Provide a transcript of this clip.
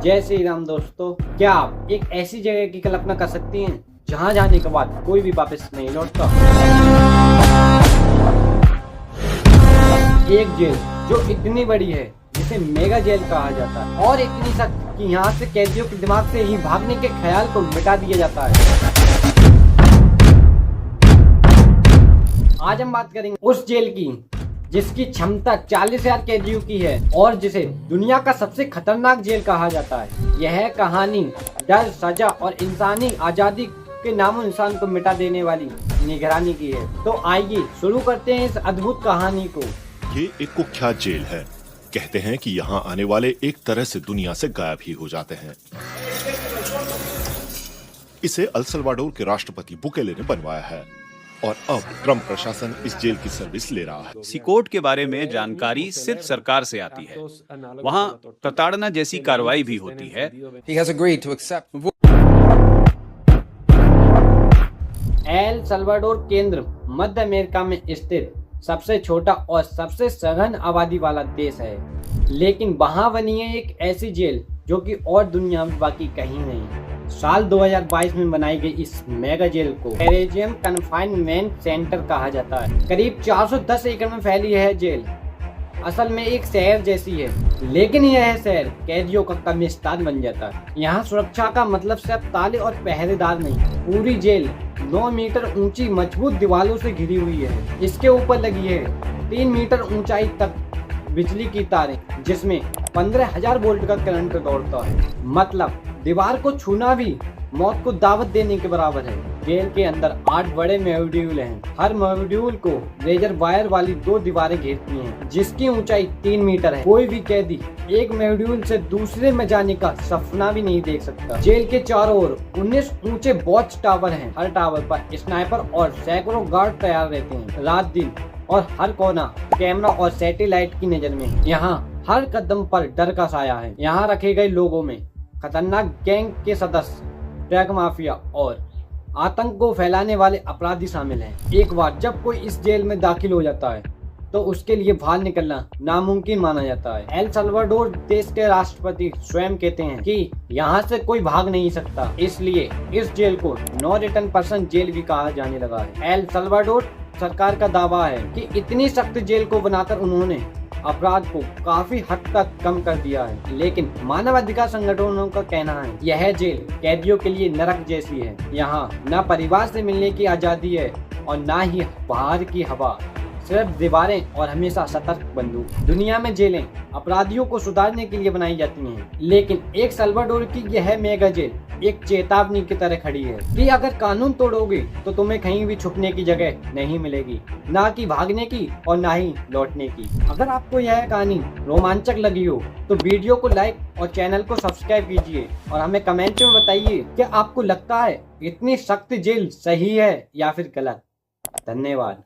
जय श्री राम दोस्तों। क्या आप एक ऐसी जगह की कल्पना कर सकती हैं जहां जाने के बाद कोई भी वापस नहीं लौटता? एक जेल जो इतनी बड़ी है जिसे मेगा जेल कहा जाता है और इतनी सख्त कि यहाँ से कैदियों के दिमाग से ही भागने के ख्याल को मिटा दिया जाता है। आज हम बात करेंगे उस जेल की जिसकी क्षमता 40,000 कैदियों की है और जिसे दुनिया का सबसे खतरनाक जेल कहा जाता है। यह कहानी डर, सजा और इंसानी आजादी के नामो निशान को मिटा देने वाली निगरानी की है। तो आइए शुरू करते हैं इस अद्भुत कहानी को। ये एक कुख्यात जेल है। कहते हैं कि यहाँ आने वाले एक तरह से दुनिया से गायब ही हो जाते हैं। इसे अल सल्वाडोर के राष्ट्रपति बुकेले ने बनवाया है और अब ट्रम्प प्रशासन इस जेल की सर्विस ले रहा है। सिकोट के बारे में जानकारी सिर्फ सरकार से आती है। वहाँ प्रताड़ना जैसी कार्रवाई भी होती है। एल सल्वाडोर केंद्र मध्य अमेरिका में स्थित सबसे छोटा और सबसे सघन आबादी वाला देश है, लेकिन वहाँ बनी है एक ऐसी जेल जो कि और दुनिया में बाकी कहीं नहीं। साल 2022 में बनाई गई इस मेगा जेल को टेरेजियम कन्फाइनमेंट सेंटर कहा जाता है। करीब 410 एकड़ में फैली है जेल। असल में एक शहर जैसी है, लेकिन यह शहर कैदियों का कब्रिस्तान बन जाता है। यहाँ सुरक्षा का मतलब सिर्फ ताले और पहरेदार नहीं, पूरी जेल 9 मीटर ऊंची मजबूत दीवारों से घिरी हुई है। इसके ऊपर लगी है 3 मीटर ऊंचाई तक बिजली की तारें, जिसमें 15,000 वोल्ट का करंट दौड़ता है। मतलब दीवार को छूना भी मौत को दावत देने के बराबर है। जेल के अंदर 8 बड़े मॉड्यूल हैं। हर मॉड्यूल को लेजर वायर वाली 2 दीवारें घेरती हैं, जिसकी ऊंचाई 3 मीटर है। कोई भी कैदी एक मॉड्यूल से दूसरे में जाने का सपना भी नहीं देख सकता। जेल के चारों ओर 19 ऊंचे वॉच टावर हैं। हर टावर पर स्नाइपर और सैकड़ों गार्ड तैयार रहते हैं रात दिन, और हर कोना कैमरा और सैटेलाइट की नजर में। यहाँ हर कदम पर डर का साया है। यहाँ रखे गए लोगों में खतरनाक गैंग के सदस्य, ड्रग माफिया और आतंक को फैलाने वाले अपराधी शामिल हैं। एक बार जब कोई इस जेल में दाखिल हो जाता है तो उसके लिए बाहर निकलना नामुमकिन माना जाता है। एल सल्वाडोर देश के राष्ट्रपति स्वयं कहते हैं कि यहाँ से कोई भाग नहीं सकता, इसलिए इस जेल को नो रिटर्न पर्सन जेल भी कहा जाने लगा है। एल सल्वाडोर सरकार का दावा है कि इतनी सख्त जेल को बनाकर उन्होंने अपराध को काफी हद तक कम कर दिया है, लेकिन मानवाधिकार संगठनों का कहना है यह जेल कैदियों के लिए नरक जैसी है। यहाँ न परिवार से मिलने की आजादी है और न ही बाहर की हवा, सिर्फ दीवारें और हमेशा सतर्क बंदूक। दुनिया में जेलें अपराधियों को सुधारने के लिए बनाई जाती हैं, लेकिन एक सल्वाडोर की यह मेगा जेल एक चेतावनी की तरह खड़ी है कि अगर कानून तोड़ोगे तो तुम्हें कहीं भी छुपने की जगह नहीं मिलेगी, ना कि भागने की और ना ही लौटने की। अगर आपको यह कहानी रोमांचक लगी हो तो वीडियो को लाइक और चैनल को सब्सक्राइब कीजिए और हमें कमेंट में बताइए कि आपको लगता है इतनी सख्त जेल सही है या फिर गलत। धन्यवाद।